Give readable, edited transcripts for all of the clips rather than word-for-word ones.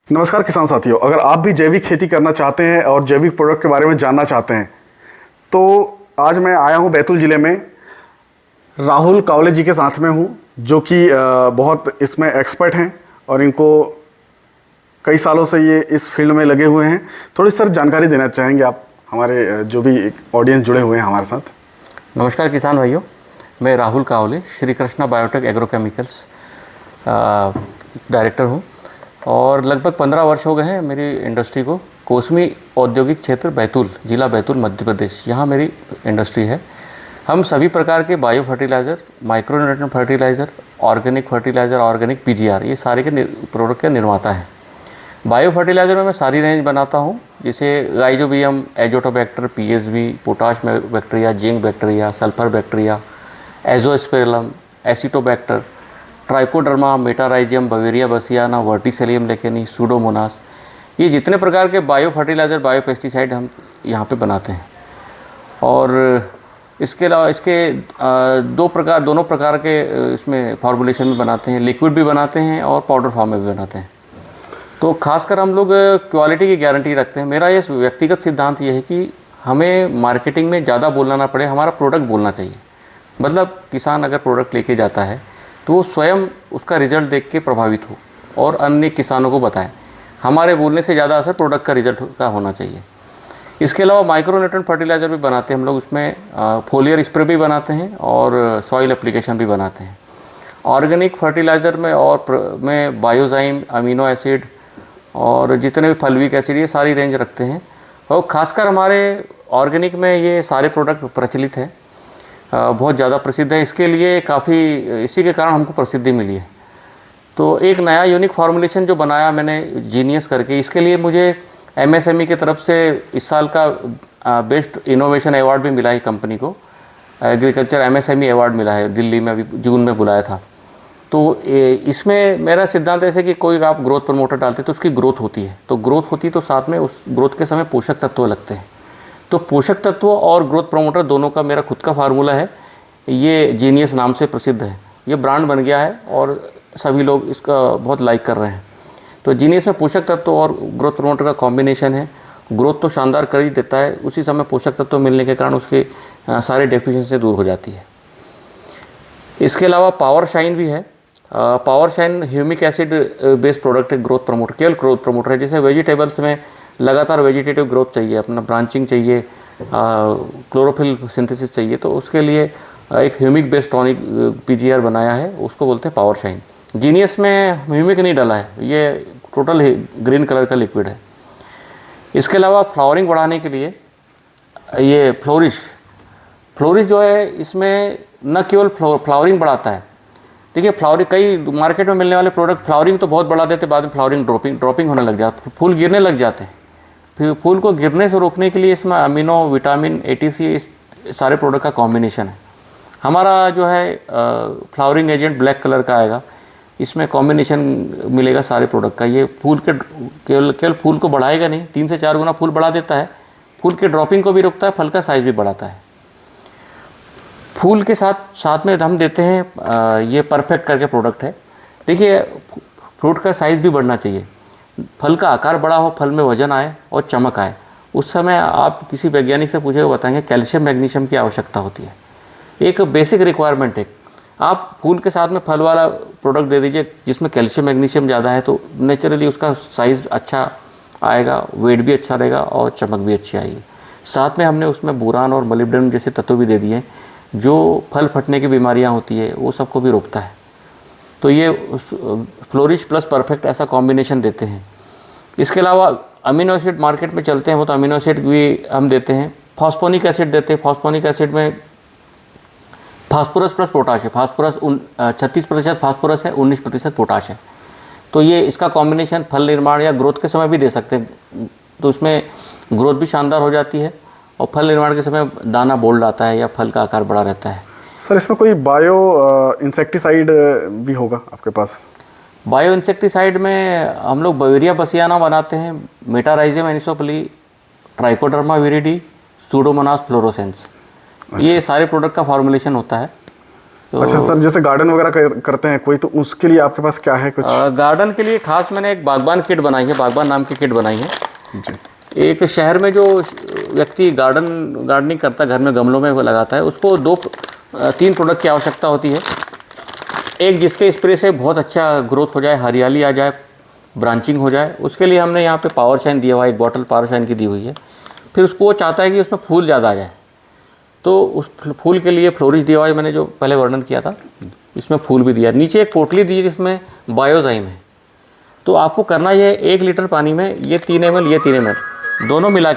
नमस्कार किसान साथियों, अगर आप भी जैविक खेती करना चाहते हैं और जैविक प्रोडक्ट के बारे में जानना चाहते हैं तो आज मैं आया हूं बैतूल ज़िले में। राहुल कावले जी के साथ में हूं जो कि बहुत इसमें एक्सपर्ट हैं और इनको कई सालों से ये इस फील्ड में लगे हुए हैं। थोड़ी सर जानकारी देना चाहेंगे आप हमारे जो भी ऑडियंस जुड़े हुए हैं हमारे साथ। नमस्कार किसान भाइयों, मैं Rahul Kawale Shri Krishna biotech agrochemicals director हूं और लगभग 15 वर्ष हो गए हैं मेरी इंडस्ट्री को। कोसमी औद्योगिक क्षेत्र बैतूल, जिला बैतूल, मध्य प्रदेश, यहाँ मेरी इंडस्ट्री है। हम सभी प्रकार के bio fertiliser, micro nutrient fertiliser, organic fertiliser, organic PGR, ये सारे के प्रोडक्ट के निर्माता हैं। बायो फर्टिलाइज़र में मैं सारी रेंज बनाता हूँ, जैसे rhizobium, azotobacter, PSB, potash bacteria, zinc bacteria, sulphur bacteria, azospirillum, acetobacter, trichoderma, metarhizium, beauveria bassiana, verticillium lecanii, pseudomonas, ये जितने प्रकार के बायो फर्टिलाइज़र, बायो पेस्टिसाइड हम यहाँ पे बनाते हैं। और इसके अलावा इसके दोनों प्रकार के इसमें फॉर्मुलेशन में बनाते हैं, लिक्विड भी बनाते हैं और पाउडर फॉर्म में भी बनाते हैं। तो खासकर हम लोग क्वालिटी की गारंटी रखते हैं। मेरा ये व्यक्तिगत सिद्धांत ये है कि हमें मार्केटिंग में ज़्यादा बोलना ना पड़े, हमारा प्रोडक्ट बोलना चाहिए। मतलब किसान अगर प्रोडक्ट लेके जाता है तो वो स्वयं उसका रिज़ल्ट देख के प्रभावित हो और अन्य किसानों को बताएं। हमारे बोलने से ज़्यादा असर प्रोडक्ट का रिज़ल्ट का होना चाहिए। इसके अलावा माइक्रो न्यूट्रिएंट फर्टिलाइज़र भी बनाते हैं हम लोग, उसमें फोलियर स्प्रे भी बनाते हैं और सॉइल एप्लीकेशन भी बनाते हैं। ऑर्गेनिक फर्टिलाइज़र में बायोजाइम, अमीनो एसिड और जितने भी फल्विक एसिड, ये सारी रेंज रखते हैं। और ख़ासकर हमारे ऑर्गेनिक में ये सारे प्रोडक्ट प्रचलित हैं, बहुत ज़्यादा प्रसिद्ध है। इसके लिए इसी के कारण हमको प्रसिद्धि मिली है। तो एक नया यूनिक फार्मूलेशन जो बनाया मैंने जीनियस करके, इसके लिए मुझे एमएसएमई की तरफ से इस साल का बेस्ट इनोवेशन अवार्ड भी मिला है। कंपनी को एग्रीकल्चर एमएसएमई अवार्ड मिला है, दिल्ली में अभी जून में बुलाया था। तो इसमें मेरा सिद्धांत ऐसे कि कोई आप ग्रोथ प्रमोटर डालते तो उसकी ग्रोथ होती है, तो ग्रोथ होती तो साथ में उस ग्रोथ के समय पोषक तत्व लगते हैं। तो पोषक तत्व और ग्रोथ प्रमोटर दोनों का मेरा खुद का फार्मूला है। ये जीनियस नाम से प्रसिद्ध है, ये ब्रांड बन गया है और सभी लोग इसका बहुत लाइक कर रहे हैं। तो जीनियस में पोषक तत्व और ग्रोथ प्रमोटर का कॉम्बिनेशन है। ग्रोथ तो शानदार कर ही देता है, उसी समय पोषक तत्व मिलने के कारण उसके सारे डेफिशिएंसी दूर हो जाती है। इसके अलावा पावर शाइन भी है। Power shine humic acid based product है, ग्रोथ प्रमोटर, केवल ग्रोथ प्रमोटर है। जैसे वेजिटेबल्स में लगातार वेजिटेटिव ग्रोथ चाहिए, अपना ब्रांचिंग चाहिए, क्लोरोफिल सिंथेसिस चाहिए, तो उसके लिए एक ह्यूमिक बेस्ड टॉनिक पीजीआर बनाया है, उसको बोलते हैं पावर शाइन। जीनियस में ह्यूमिक नहीं डाला है, ये टोटल ग्रीन कलर का लिक्विड है। इसके अलावा फ्लावरिंग बढ़ाने के लिए ये फ्लोरिश जो है, इसमें न केवल फ्लावरिंग बढ़ाता है। देखिए फ्लावरिंग, कई मार्केट में मिलने वाले प्रोडक्ट फ्लावरिंग तो बहुत बढ़ा देते, बाद में फ्लावरिंग ड्रॉपिंग होने लग जाता है, फूल गिरने लग जाते हैं। फिर फूल को गिरने से रोकने के लिए इसमें अमीनो, विटामिन, एटीसी, इस सारे प्रोडक्ट का कॉम्बिनेशन है। हमारा जो है फ्लावरिंग एजेंट ब्लैक कलर का आएगा, इसमें कॉम्बिनेशन मिलेगा सारे प्रोडक्ट का। ये फूल के केवल फूल को बढ़ाएगा नहीं, 3 से 4 गुना फूल बढ़ा देता है, फूल के ड्रॉपिंग को भी रोकता है, फल का साइज़ भी बढ़ाता है। फूल के साथ में हम देते हैं ये परफेक्ट करके प्रोडक्ट है। देखिए फ्रूट का साइज़ भी बढ़ना चाहिए, फल का आकार बड़ा हो, फल में वजन आए और चमक आए। उस समय आप किसी वैज्ञानिक से पूछेगा, बताएंगे कैल्शियम मैग्नीशियम की आवश्यकता होती है, एक बेसिक रिक्वायरमेंट है। आप फूल के साथ में फल वाला प्रोडक्ट दे दीजिए जिसमें कैल्शियम मैग्नीशियम ज़्यादा है, तो नेचुरली उसका साइज़ अच्छा आएगा, वेट भी अच्छा रहेगा और चमक भी अच्छी आएगी। साथ में हमने उसमें बोरान और मोलिब्डेनम जैसे तत्व भी दे दिए, जो फल फटने की बीमारियां होती है वो सबको भी रोकता है। तो ये फ्लोरिश प्लस परफेक्ट ऐसा कॉम्बिनेशन देते हैं। इसके अलावा अमीनो एसिड मार्केट में चलते हैं, वो तो अमीनो एसिड भी हम देते हैं। फॉस्फोनिक एसिड देते हैं। फॉस्फोनिक एसिड में फास्फोरस प्लस पोटाश है। फास्फोरस 36% फास्फोरस है, 19% पोटाश है। तो ये इसका कॉम्बिनेशन फल निर्माण या ग्रोथ के समय भी दे सकते हैं, तो उसमें ग्रोथ भी शानदार हो जाती है और फल निर्माण के समय दाना बोल्ड आता है या फल का आकार बड़ा रहता है। सर इसमें कोई बायो इंसेक्टिसाइड भी होगा आपके पास? बायो इंसेक्टिसाइड में हम लोग बवेरिया बसियाना बनाते हैं, metarhizium anisopliae, trichoderma viride, pseudomonas fluorescens, ये सारे प्रोडक्ट का फॉर्मुलेशन होता है। तो अच्छा सर, जैसे गार्डन वगैरह करते हैं कोई, तो उसके लिए आपके पास क्या है कुछ? गार्डन के लिए खास मैंने एक बागबान किट बनाई है, बागबान नाम की किट बनाई है। जी। एक शहर में जो व्यक्ति गार्डनिंग करता है, घर में गमलों में वो लगाता है, उसको 3 प्रोडक्ट की आवश्यकता होती है। एक जिसके स्प्रे से बहुत अच्छा ग्रोथ हो जाए, हरियाली आ जाए, ब्रांचिंग हो जाए, उसके लिए हमने यहाँ पे पावर शाइन दिया हुआ है, एक बॉटल पावर शाइन की दी हुई है। फिर उसको वो चाहता है कि उसमें फूल ज़्यादा आ जाए, तो उस फूल के लिए फ्लोरिश दिया हुआ है, मैंने जो पहले वर्णन किया था, इसमें फूल भी दिया। नीचे एक पोटली दी है जिसमें बायोजाइम है। तो आपको करना ये 1 लीटर पानी में ये 3 ml, ये 3 ml दोनों मिला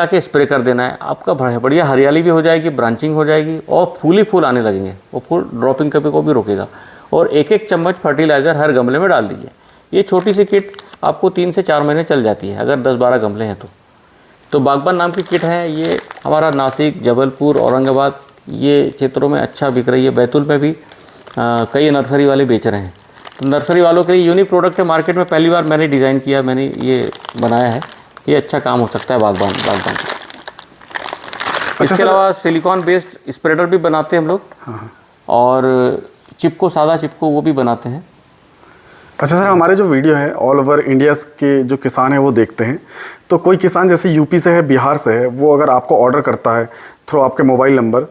के स्प्रे कर देना है। आपका बढ़िया हरियाली भी हो जाएगी, ब्रांचिंग हो जाएगी और फूल ही फूल आने लगेंगे। वो फूल ड्रॉपिंग कभी को भी रोकेगा। और 1-1 चम्मच फर्टिलाइज़र हर गमले में डाल दीजिए। ये छोटी सी किट आपको 3 से 4 महीने चल जाती है, अगर 10-12 गमले हैं तो बागबान नाम की किट है। ये हमारा नासिक, जबलपुर, औरंगाबाद ये क्षेत्रों में अच्छा बिक रही है। बैतूल में भी कई नर्सरी वाले बेच रहे हैं। तो नर्सरी वालों के लिए यूनिक प्रोडक्ट है, मार्केट में पहली बार मैंने डिज़ाइन किया, मैंने ये बनाया है। ये अच्छा काम हो सकता है बागबान का। इसके अलावा सिलिकॉन बेस्ड स्प्रेडर भी बनाते हैं हम लोग। और चिपको, सादा चिपको, वो भी बनाते हैं। अच्छा सर, हमारे जो वीडियो है ऑल ओवर इंडिया के जो किसान हैं वो देखते हैं, तो कोई किसान जैसे यूपी से है, बिहार से है, वो अगर आपको ऑर्डर करता है थ्रू आपके मोबाइल नंबर,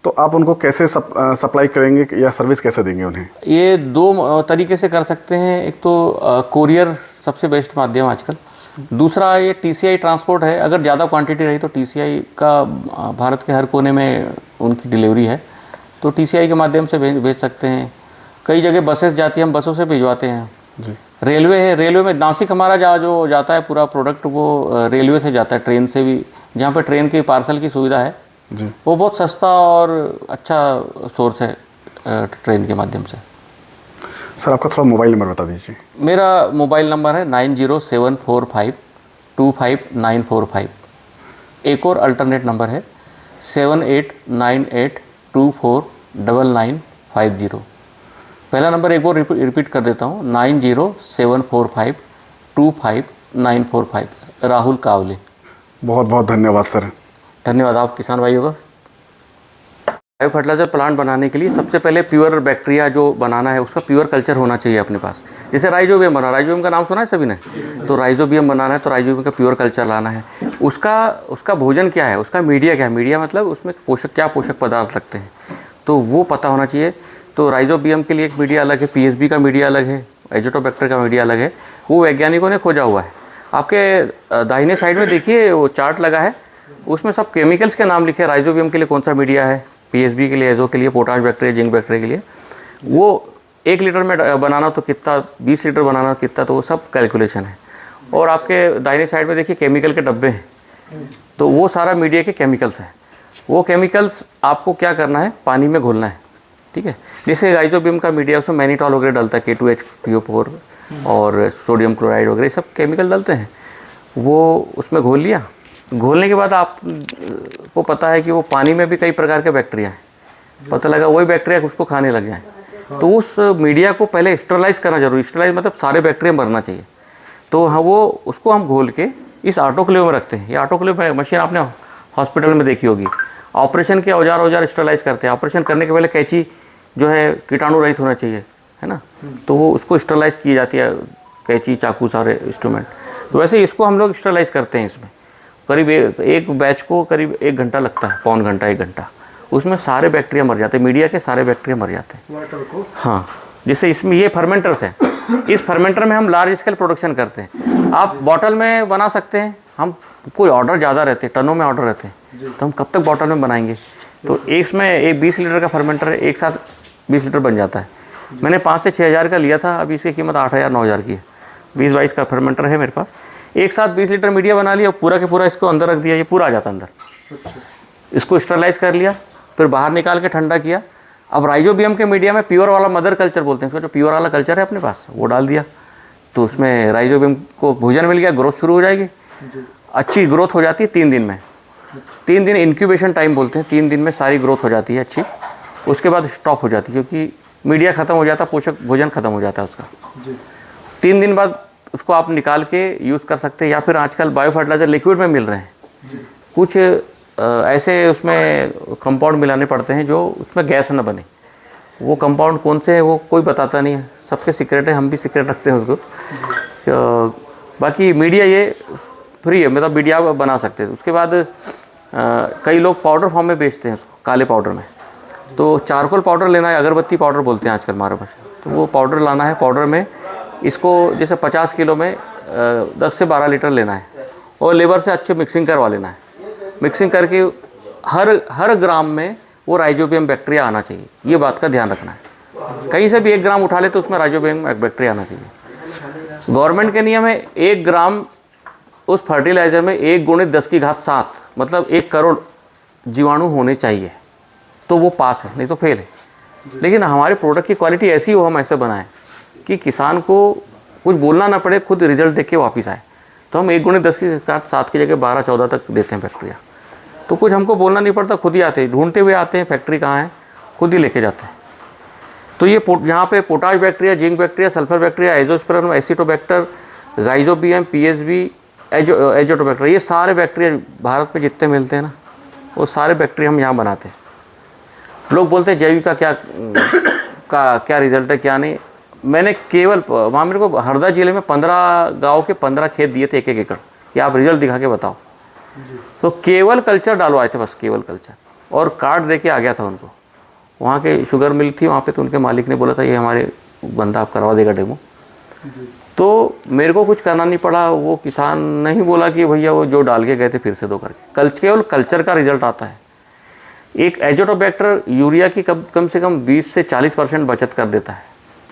तो आप उनको कैसे सप्लाई करेंगे या सर्विस कैसे देंगे उन्हें? ये 2 तरीके से कर सकते हैं। एक तो कोरियर सबसे बेस्ट माध्यम आजकल। दूसरा ये TCI ट्रांसपोर्ट है। अगर ज़्यादा क्वांटिटी रही तो TCI का भारत के हर कोने में उनकी डिलीवरी है, तो TCI के माध्यम से भेज सकते हैं। कई जगह बसेस जाती है, हम बसों से भिजवाते हैं जी। रेलवे है, रेलवे में नासिक हमारा जो जाता है पूरा प्रोडक्ट वो रेलवे से जाता है, ट्रेन से भी। जहाँ पर ट्रेन की पार्सल की सुविधा है जी, वो बहुत सस्ता और अच्छा सोर्स है ट्रेन के माध्यम से। सर आपका थोड़ा मोबाइल नंबर बता दीजिए। मेरा मोबाइल नंबर है 9074525945। एक और अल्टरनेट नंबर है 7898249950। पहला नंबर एक और रिपीट कर देता हूँ, 9074525945, राहुल कावले। बहुत बहुत धन्यवाद सर। धन्यवाद आप किसान भाइयों का। बायो फर्टिलाइजर प्लांट बनाने के लिए सबसे पहले प्योर बैक्टीरिया जो बनाना है उसका प्योर कल्चर होना चाहिए अपने पास। जैसे राइजोबियम बना, राइजोबियम का नाम सुना है सभी ने? तो राइजोबियम बनाना है तो राइजोबियम का प्योर कल्चर लाना है। उसका भोजन क्या है, उसका मीडिया क्या है, मीडिया मतलब उसमें क्या पोषक पदार्थ लगते हैं, तो वो पता होना चाहिए। तो राइजोबियम के लिए एक मीडिया अलग है, PSB का मीडिया अलग है, एजोटोबैक्टर का मीडिया अलग है। वो वैज्ञानिकों ने खोजा हुआ है। आपके दाहिने साइड में देखिए वो चार्ट लगा है, उसमें सब केमिकल्स के नाम लिखे हैं। राइजोबियम के लिए कौन सा मीडिया है, PSB के लिए, एजो के लिए, पोटाश बैक्टीरिया, जिंक बैक्टीरिया के लिए। वो 1 लीटर में बनाना तो कितना, 20 लीटर बनाना कितना, तो वो सब कैलकुलेशन है। और आपके दाहिने साइड में देखिए केमिकल के डब्बे हैं, तो वो सारा मीडिया के केमिकल्स हैं। वो केमिकल्स आपको क्या करना है, पानी में घोलना है, ठीक है। जैसे राइजोबियम का मीडिया उसमें मैनिटॉल वगैरह डलता है, K2H2O4 और सोडियम क्लोराइड वगैरह सब केमिकल डलते हैं। वो उसमें घोल लिया। घोलने के बाद आपको पता है कि वो पानी में भी कई प्रकार के बैक्टीरिया हैं, पता लगा वही बैक्टीरिया उसको खाने लग जाए, तो उस मीडिया को पहले स्टरलाइज करना जरूरी। स्टरलाइज मतलब सारे बैक्टीरिया मरना चाहिए। तो हाँ, वो उसको हम घोल के इस ऑटोक्लेव में रखते हैं। ये ऑटोक्लेव मशीन आपने हॉस्पिटल में देखी होगी। ऑपरेशन के औजार स्टरलाइज करते हैं। ऑपरेशन करने के पहले कैंची जो है कीटाणु रहित होना चाहिए, है ना, तो वो उसको स्टरलाइज की जाती है, कैंची, चाकू, सारे इंस्ट्रूमेंट। तो वैसे इसको हम लोग स्टरलाइज करते हैं। इसमें करीब एक बैच को करीब 1 घंटा लगता है, पौन घंटा 1 घंटा। उसमें सारे बैक्टीरिया मर जाते हैं, मीडिया के सारे बैक्टीरिया मर जाते हैं। हाँ, जैसे इसमें ये फर्मेंटर्स है, इस फर्मेंटर में हम लार्ज स्केल प्रोडक्शन करते हैं। आप बॉटल में बना सकते हैं, हम कोई ऑर्डर ज़्यादा रहते हैं, टनों में ऑर्डर रहते हैं, तो हम कब तक बॉटल में बनाएंगे। तो इसमें एक 20 लीटर का फर्मेंटर है, एक साथ 20 लीटर बन जाता है। मैंने 5 से 6 हज़ार का लिया था, अभी इसकी कीमत 8,000-9,000 की है। 20-22 का फर्मेंटर है मेरे पास। एक साथ 20 लीटर मीडिया बना लिया, पूरा के पूरा इसको अंदर रख दिया, ये पूरा आ जाता अंदर। इसको स्टरलाइज कर लिया, फिर बाहर निकाल के ठंडा किया। अब राइजोबियम के मीडिया में प्योर वाला मदर कल्चर बोलते हैं इसको, जो प्योर वाला कल्चर है अपने पास, वो डाल दिया। तो उसमें राइजोबियम को भोजन मिल गया, ग्रोथ शुरू हो जाएगी। अच्छी ग्रोथ हो जाती है 3 दिन में। 3 दिन इंक्यूबेशन टाइम बोलते हैं, 3 दिन में सारी ग्रोथ हो जाती है अच्छी। उसके बाद स्टॉप हो जाती है, क्योंकि मीडिया ख़त्म हो जाता है, पोषक भोजन ख़त्म हो जाता है उसका। 3 दिन बाद उसको आप निकाल के यूज़ कर सकते हैं, या फिर आजकल बायो फर्टिलाइज़र लिक्विड में मिल रहे हैं। कुछ ऐसे उसमें कंपाउंड मिलाने पड़ते हैं जो उसमें गैस न बने। वो कंपाउंड कौन से है वो कोई बताता नहीं है, सबके सीक्रेट है, हम भी सीक्रेट रखते हैं उसको। बाकी मीडिया ये फ्री है, मतलब मीडिया बना सकते हैं। उसके बाद कई लोग पाउडर फॉर्म में बेचते हैं उसको, काले पाउडर में। तो चारकोल पाउडर लेना है, अगरबत्ती पाउडर बोलते हैं आजकल हमारे पास। तो वो पाउडर लाना है, पाउडर में इसको जैसे 50 किलो में 10 से 12 लीटर लेना है और लेबर से अच्छे मिक्सिंग करवा लेना है। मिक्सिंग करके हर ग्राम में वो राइजोबियम बैक्टीरिया आना चाहिए, ये बात का ध्यान रखना है। कहीं से भी 1 ग्राम उठा ले तो उसमें राइजोबियम बैक्टीरिया आना चाहिए। गवर्नमेंट के नियम है 1 ग्राम उस फर्टिलाइज़र में 1 × 10⁻7 मतलब 1 करोड़ जीवाणु होने चाहिए, तो वो पास है, नहीं तो फेल है। लेकिन हमारे प्रोडक्ट की क्वालिटी ऐसी हो, हम ऐसे बनाएं कि किसान को कुछ बोलना ना पड़े, खुद रिजल्ट देख के वापस आए। तो हम 1 × 10⁻7 की जगह 12-14 तक देते हैं बैक्टीरिया। तो कुछ हमको बोलना नहीं पड़ता, खुद ही आते हैं, ढूंढते हुए आते हैं फैक्ट्री कहाँ है, खुद ही लेके जाते हैं। तो ये यहाँ पे potash bacteria, zinc bacteria, sulphur bacteria, azospirillum, acetobacter, rhizobium, PSB, azotobacter, ये सारे बैक्टीरिया भारत में जितने मिलते हैं ना, वो सारे बैक्टीरिया हम यहाँ बनाते हैं। लोग बोलते हैं जैविक का क्या रिजल्ट है क्या नहीं। मैंने केवल वहाँ मेरे को हरदा जिले में 15 गाँव के 15 खेत दिए थे 1-1 एकड़ कि आप रिजल्ट दिखा के बताओ। तो केवल कल्चर डालवाए थे, बस केवल कल्चर, और कार्ड दे के आ गया था उनको। वहाँ के शुगर मिल थी वहाँ पे, तो उनके मालिक ने बोला था ये हमारे बंदा आप करवा देगा डेमो। तो मेरे को कुछ करना नहीं पड़ा, वो किसान नहीं बोला कि भैया वो जो डाल के गए थे फिर से दो करके। केवल कल्चर का रिजल्ट आता है। एक एजोटोबैक्टर यूरिया की कम से कम 20 से 40% बचत कर देता है।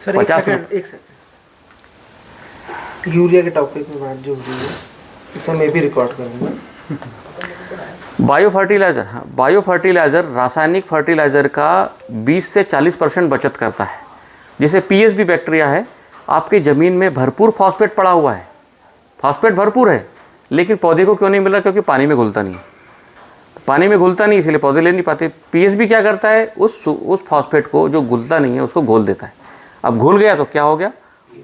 सर 50 एक सेकंड, यूरिया के टॉपिक में बात जो हो रही है उसे मैं भी रिकॉर्ड करूँगा। बायो फर्टिलाइज़र, हाँ, बायो फर्टिलाइज़र रासायनिक फर्टिलाइज़र का 20 से 40% बचत करता है। जैसे पीएसबी बैक्टीरिया है, आपकी ज़मीन में भरपूर फॉस्फेट पड़ा हुआ है, फॉस्फेट भरपूर है, लेकिन पौधे को क्यों नहीं मिल रहा? क्योंकि पानी में घुलता नहीं है। पानी में घुलता नहीं, इसलिए पौधे ले नहीं पाते। पीएसबी क्या करता है, उस फॉस्फेट को जो घुलता नहीं है उसको घोल देता है। अब घुल गया तो क्या हो गया,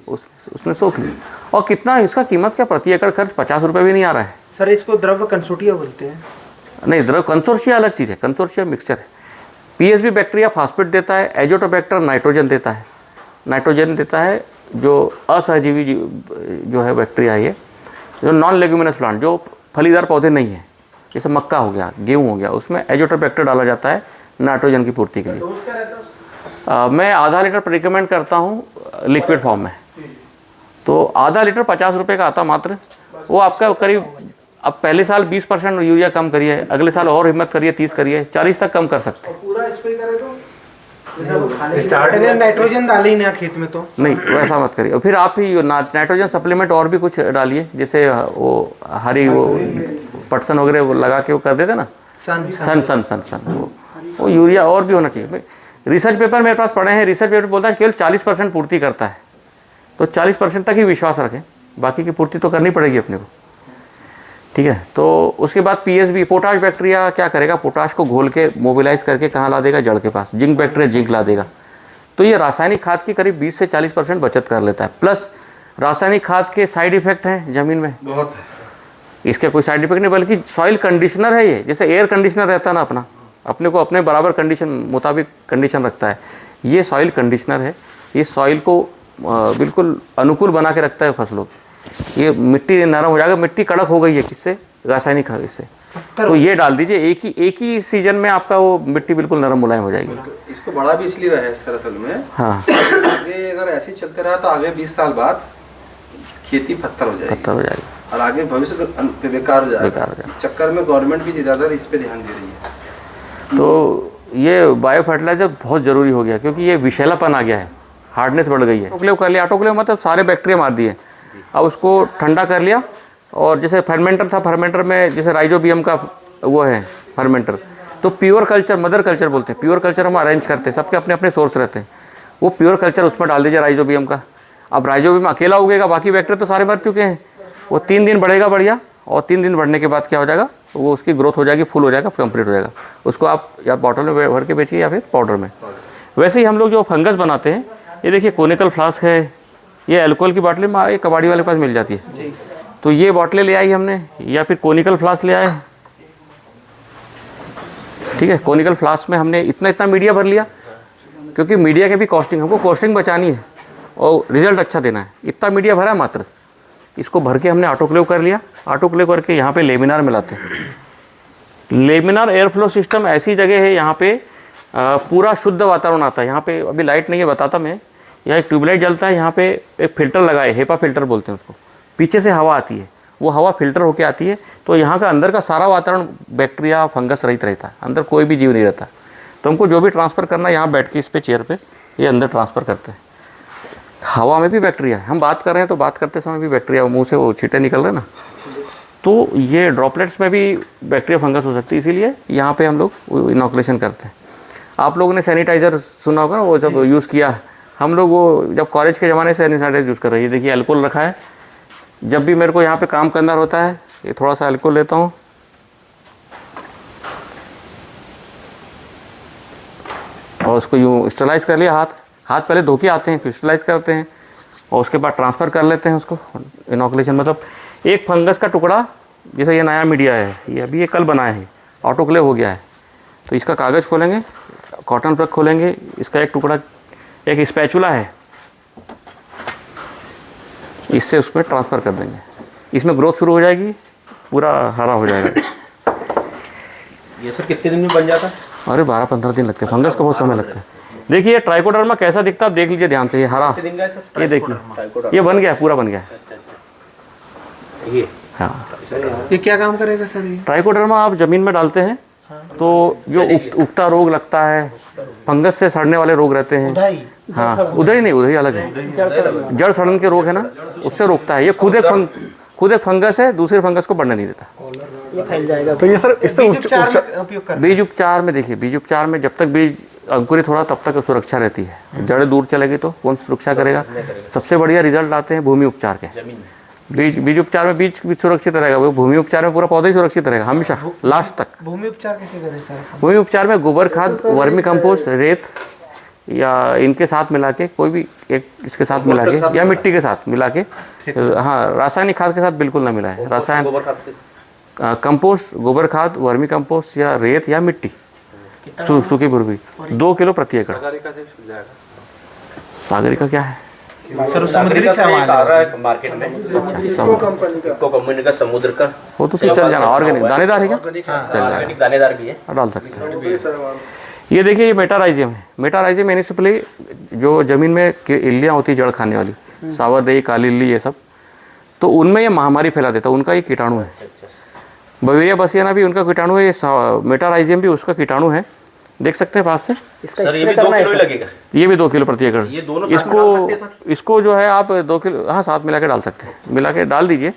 उसने सोख लिया। और कितना इसका कीमत क्या, प्रति एकड़ खर्च 50 रुपये भी नहीं आ रहा है। सर इसको द्रव्य कंसोर्टिया बोलते हैं। नहीं, द्रव कंसोर्शिया अलग चीज़ है, कंसोर्शिया मिक्सचर है। पीएसबी बैक्टीरिया फॉस्फेट देता है, एजोटोबैक्टर नाइट्रोजन देता है। नाइट्रोजन देता है जो असहजीवी जो है बैक्टीरिया, ये जो नॉन लेग्यूमिनस प्लांट, जो फलीदार पौधे नहीं है, जैसे मक्का हो गया, गेहूँ हो गया, उसमें एजोटोबैक्टर डाला जाता है नाइट्रोजन की पूर्ति के लिए। मैं आधा लीटर रिकमेंड करता हूँ लिक्विड फॉर्म में। तो आधा लीटर 50 रुपये का आता मात्र। वो आपका करीब, अब पहले साल 20% यूरिया कम करिए, अगले साल और हिम्मत करिए 30 करिए, 40 तक कम कर सकते हैं। पूरा स्प्रे करें तो स्टार्ट में नाइट्रोजन डाले ही ना खेत में, तो नहीं वैसा मत करिए। और फिर आप ही नाइट्रोजन सप्लीमेंट और भी कुछ डालिए, जैसे वो हरी वो पटसन वगैरह वो लगा के वो कर देते ना, सन वो यूरिया और भी होना चाहिए। रिसर्च पेपर मेरे पास पढ़े हैं, रिसर्च पेपर बोलता है केवल 40% पूर्ति करता है। तो 40% तक ही विश्वास रखें, बाकी की पूर्ति तो करनी पड़ेगी अपने को, ठीक है। तो उसके बाद पीएसबी पोटाश बैक्टीरिया क्या करेगा, पोटाश को घोल के मोबिलाइज करके कहाँ ला देगा, जड़ के पास। जिंक बैक्टीरिया जिंक ला देगा। तो ये रासायनिक खाद की करीब 20 से 40% बचत कर लेता है। प्लस रासायनिक खाद के साइड इफेक्ट हैं ज़मीन में बहुत है। इसके कोई साइड इफेक्ट नहीं, बल्कि सॉइल कंडीशनर है ये। जैसे एयर कंडीशनर रहता है ना, अपने को अपने बराबर कंडीशन मुताबिक कंडीशन रखता है, ये सॉइल कंडीशनर है। ये सॉइल को बिल्कुल अनुकूल बना के रखता है फसलों। ये मिट्टी नरम हो जाएगा, मिट्टी कड़क हो गई है किससे, रासायनिक खाद से, तो ये डाल दीजिए। एक ही सीजन में आपका वो मिट्टी बिल्कुल नरम मुलायम हो जाएगी। इसको बड़ा भी इसलिए रहा है इस तरह असल में, हाँ, आगे अगर ऐसे ही चलते रहा तो आगे 20 साल बाद खेती पत्थर हो जाएगी और आगे भविष्य बेकार हो जाएगा। चक्कर में गवर्नमेंट भी ज़्यादा इस पे ध्यान दे रही है। तो ये बायो फर्टिलाइजर बहुत ज़रूरी हो गया, क्योंकि ये विषैलापन आ गया है, हार्डनेस बढ़ गई है। ऑटोक्लेव कर लिया, ऑटोक्लेव मतलब सारे बैक्टीरिया मार दिए। अब उसको ठंडा कर लिया, और जैसे फर्मेंटर था, फर्मेंटर में जैसे राइजोबियम का वो है फर्मेंटर, तो प्योर कल्चर, मदर कल्चर बोलते हैं। प्योर कल्चर हम अरेंज करते हैं, सबके अपने अपने सोर्स रहते हैं। वो प्योर कल्चर उसमें डाल दीजिए राइजोबियम का। अब राइजोबियम अकेला उगेगा, बाकी बैक्टीरिया तो सारे मर चुके हैं। वो 3 दिन बढ़ेगा बढ़िया, और 3 दिन बढ़ने के बाद क्या हो जाएगा, वो उसकी ग्रोथ हो जाएगी, फुल हो जाएगा, कंप्लीट हो जाएगा। उसको आप या बॉटल में भर के बेचिए या फिर पाउडर में। वैसे ही हम लोग जो फंगस बनाते हैं, ये देखिए कोनिकल फ्लास्क है, ये अल्कोहल की बोतलें ये कबाड़ी वाले पास मिल जाती है। तो ये बोतलें ले आई हमने, या फिर कोनिकल फ्लास्क ले आए, ठीक है। कोनिकल फ्लास्क में हमने इतना मीडिया भर लिया, क्योंकि मीडिया के भी कॉस्टिंग, हमको कॉस्टिंग बचानी है और रिजल्ट अच्छा देना है। इतना मीडिया भरा मात्र, इसको भर के हमने ऑटोक्लेव कर लिया। ऑटोक्लेव करके यहाँ पे लेमिनार मिलाते हैं। लेमिनार एयर फ्लो सिस्टम ऐसी जगह है, यहाँ पे पूरा शुद्ध वातावरण आता है। यहाँ पे अभी लाइट नहीं है, बताता मैं, यहाँ एक ट्यूबलाइट जलता है, यहाँ पे एक फ़िल्टर लगा है, हेपा फिल्टर बोलते हैं उसको। पीछे से हवा आती है, वो हवा फिल्टर होके आती है, तो यहाँ का अंदर का सारा वातावरण बैक्टीरिया फंगस रहित रहता है, अंदर कोई भी जीव नहीं रहता। तो हमको जो भी ट्रांसफ़र करना है, यहाँ बैठ के इस पे चेयर पे ये अंदर ट्रांसफ़र करते हैं। हवा में भी बैक्टीरिया है, हम बात कर रहे हैं तो बात करते समय भी बैक्टीरिया, मुँह से वो छींटे निकल रहे हैं ना, तो ये ड्रॉपलेट्स में भी बैक्टीरिया फंगस हो सकती है, इसीलिए यहाँ पे हम लोग इनॉकुलेशन करते हैं। आप लोगों ने सैनिटाइज़र सुना होगा ना, वो जब यूज़ किया हम लोग, वो जब कॉलेज के ज़माने से सैनिटाइज़र यूज़ कर रहे हैं। ये देखिए अल्कोहल रखा है, जब भी मेरे को यहाँ पे काम करना होता है, ये थोड़ा सा अल्कोहल लेता हूँ और उसको यूँ स्टरलाइज़ कर लिया। हाथ पहले धो के आते हैं, फिर स्टरलाइज़ करते हैं और उसके बाद ट्रांसफ़र कर लेते हैं उसको। इनॉकुलेशन मतलब एक फंगस का टुकड़ा, जैसे ये नया मीडिया है, ये अभी ये कल बनाया है, ऑटोक्लेव हो गया है, तो इसका कागज़ खोलेंगे, कॉटन प्लग खोलेंगे, इसका एक टुकड़ा, एक स्पैचुला है, इससे उसमें ट्रांसफ़र कर देंगे। इसमें ग्रोथ शुरू हो जाएगी, पूरा हरा हो जाएगा। ये सर कितने दिन में बन जाता है? अरे 12-15 दिन लगते हैं, फंगस को बहुत समय लगता है। देखिए ट्राइकोडर्मा कैसा दिखता है, आप देख लीजिए ध्यान से, ये हरा, कितने दिन का है सर? ये देखिए, ये बन गया, पूरा बन गया। ये हाँ, ये क्या काम करेगा सर? ये ट्राइकोडर्मा आप ज़मीन में डालते हैं तो जो उगता रोग लगता है, फंगस से सड़ने वाले रोग रहते हैं। हाँ, उधई नहीं, उधई अलग है, जड़ सड़न के रोग है ना, उससे रोकता है। ये खुद एक फंगस है, दूसरे फंगस को बढ़ने नहीं देता। ये फैल जाएगा। तो ये सर इससे उपयोग कर बीज उपचार में देखिए, बीज उपचार में जब तक बीज अंकुरित हो रहा तब तक सुरक्षा रहती है। जड़ दूर चलेगी तो कौन सुरक्षा करेगा? सबसे बढ़िया रिजल्ट आते हैं भूमि उपचार के। बीज उपचार में बीज भी सुरक्षित रहेगा, वो भूमि उपचार में पूरा पौधा ही सुरक्षित रहेगा हमेशा लास्ट तक। भूमि उपचार कैसे करें सर? भूमि उपचार में गोबर खाद, वर्मी कंपोस्ट, रेत या इनके साथ मिला के, कोई भी एक इसके साथ मिला के या मिट्टी के साथ मिला के, हाँ, रासायनिक खाद के साथ बिल्कुल ना मिलाएं। रासायन कंपोस्ट, गोबर खाद, वर्मी कंपोस्ट या रेत या मिट्टी, सूखी बुरबी 2 किलो प्रति एकड़। सागरिका क्या है सर? समुद्री सामान आ रहा है मार्केट में, इको कंपनी का समुद्र का, वो तो फिर चल जाना। ऑर्गेनिक दानेदार है क्या? चल ऑर्गेनिक दानेदार भी है, जाएगा, डाल सकते हैं। ये देखिए, ये मेटाराइजियम है। मेटाराइजियम म्यूनिसिपली जो ज़मीन में इल्लियाँ होती है जड़ खाने वाली, सावरदेही, काली इल्ली, ये सब, तो उनमें ये महामारी फैला देता है। उनका ये कीटाणु है। बवेरिया बसियाना भी उनका कीटाणु है, ये मेटाराइजियम भी उसका कीटाणु है। देख सकते हैं पास से। इसका सर ये भी 2 किलो लगेगा। ये भी 2 किलो प्रति एकड़। ये दोनों साथ में डाल सकते हैं सर? इसको जो है आप 2 किलो, हाँ, साथ मिला के डाल सकते हैं, मिला के डाल दीजिए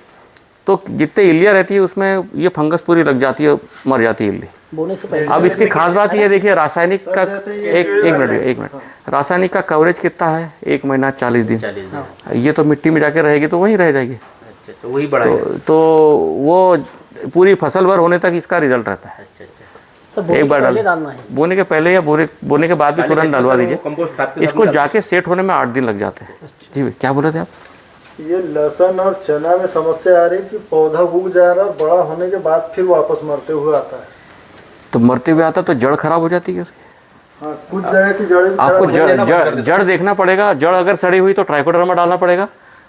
तो जितने इल्लियाँ रहती है उसमें ये फंगस पूरी लग जाती है, मर जाती है इल्ली। बोने से पहले अब इसकी खास बात ये देखिए, रासायनिक का एक मिनट, रासायनिक का कवरेज कितना है? 1 महीना 40 दिन। ये तो मिट्टी में जाके रहेगी तो वहीं रह जाएगी। अच्छा, वही बढ़ाएगा। तो वो पूरी फसल भर होने तक इसका रिजल्ट रहता है। एक बार डालना है, बोने के पहले या बोने के बाद भी तुरंत डलवा दीजिए। इसको जाके सेट होने में 8 दिन लग जाते हैं। जी भाई, क्या बोल रहे थे आप? ये लहसुन और चना में समस्या आ रही कि पौधा उग जा रहा, बड़ा होने के बाद फिर वापस मरते हुए आता है। तो मरते हुए आता तो जड़ खराब हो जाती है उसकी। हाँ, कुछ जगह की जड़ें आपको जड़ देखना पड़ेगा। जड़ अगर सड़ी हुई तो ट्राइकोडर्मा डालना पड़ेगा,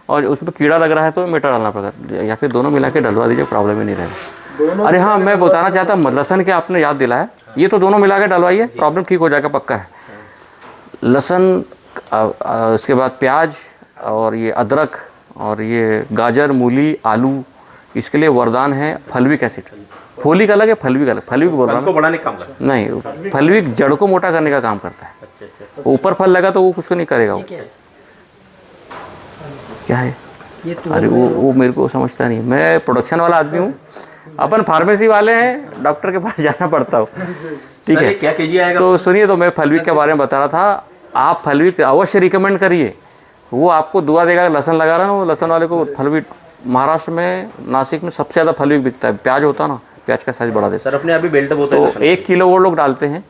और उसमें कीड़ा लग रहा है तो मेटा डालना पड़ेगा, या फिर दोनों मिला के डलवा दीजिए, प्रॉब्लम ही नहीं रहेगा। अरे हाँ, मैं बताना चाहता, लहसन के आपने याद दिलाया, ये तो दोनों मिला के डलवाइए, प्रॉब्लम ठीक हो जाएगा, पक्का है। लहसन, उसके बाद प्याज, और ये अदरक, और ये गाजर, मूली, आलू, इसके लिए वरदान है फलविक एसिड। फोलिक अलग है, फलविक अलग। फलविक वरदान बढ़ाने का काम करता है। नहीं, फलविक जड़ को मोटा करने का काम करता है। ऊपर फल लगा तो वो कुछ नहीं करेगा। वो क्या है? अरे वो मेरे को समझता नहीं, मैं प्रोडक्शन वाला आदमी हूँ, अपन फार्मेसी वाले हैं, डॉक्टर के पास जाना पड़ता हो। ठीक है, क्या केजी आएगा? तो सुनिए, तो मैं फलविक के बारे में बता रहा था। आप फलविक अवश्य रिकमेंड करिए, वो आपको दुआ देगा। लहसन लगा रहा है ना, वो लहसन वाले को फलविक, महाराष्ट्र में, नासिक में सबसे ज़्यादा फलविक बिकता है। प्याज होता है ना, प्याज का साइज बढ़ा देता सर अपने अभी बेल्ट होता है। तो 1 किलो वो लोग डालते हैं,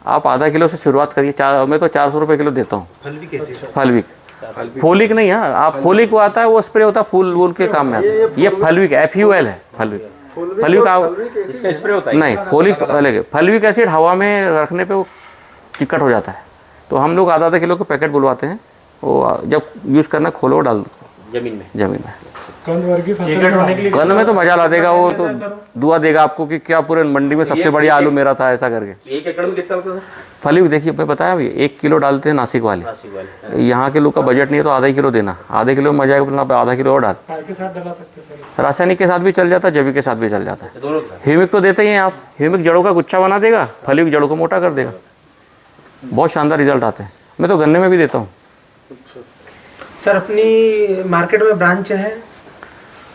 आप आधा किलो से शुरुआत करिए। मैं तो 400 रुपये किलो देता हूँ फलविक। फोलिक नहीं है, आप फोलिक वो आता है, वो स्प्रे होता है, फूल वूल के काम में आता है। ये फलविक FUL है, फलविक फॉलिक इसका स्प्रे होता है? नहीं, फॉलिक अलग है। फॉलिक एसिड हवा में रखने पे वो चिकट हो जाता है, तो हम लोग आधा किलो के पैकेट बुलवाते हैं, वो जब यूज़ करना खोलो डाल दो जमीन में। चिकट होने के लिए कल में तो मजा ला देगा, वो तो दुआ देगा आपको कि क्या पूरे मंडी में सबसे बढ़िया आलू मेरा था, ऐसा करके। 1 एकड़ में कितना लगता है सर? फली देखिए मैं बताया अभी 1 किलो डालते हैं नासिक वाले। नासिक वाले। यहाँ के लोग का बजट नहीं है तो आधा किलो देना, आधे किलो में मजा आएगा, आधा किलो और डाल। के साथ डला सकते हैं सर। रासायनिक के साथ भी चल जाता है, जैविक के साथ भी चल जाता है। दोनों के साथ। ह्यूमिक तो देते ही हैं आप, ह्यूमिक जड़ों का गुच्छा बना देगा, फली जड़ों को मोटा कर देगा, बहुत शानदार रिजल्ट आते हैं। मैं तो गन्ने में भी देता हूँ। सर अपनी मार्केट में ब्रांच है?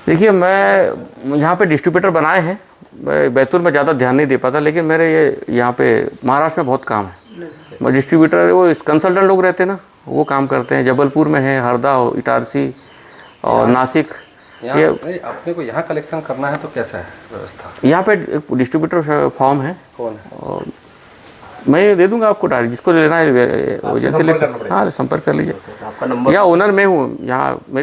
देखिए मैं यहाँ पे डिस्ट्रीब्यूटर बनाए हैं, मैं बैतूल में ज़्यादा ध्यान नहीं दे पाता, लेकिन मेरे ये यहाँ पे महाराष्ट्र में बहुत काम है। मैं डिस्ट्रीब्यूटर, वो कंसल्टेंट लोग रहते हैं ना, वो काम करते हैं। जबलपुर में है, हरदा, इटारसी और नासिक। ये अपने को यहाँ कलेक्शन करना है तो कैसा है व्यवस्था? यहाँ पे डिस्ट्रीब्यूटर फॉर्म है, कौन है? और मैं दे दूंगा आपको डायरेक्ट, जिसको लेना है एजेंसी ले सकते। हाँ, संपर्क कर लीजिए, आपका नंबर या ओनर मैं हूँ यहाँ, मेरी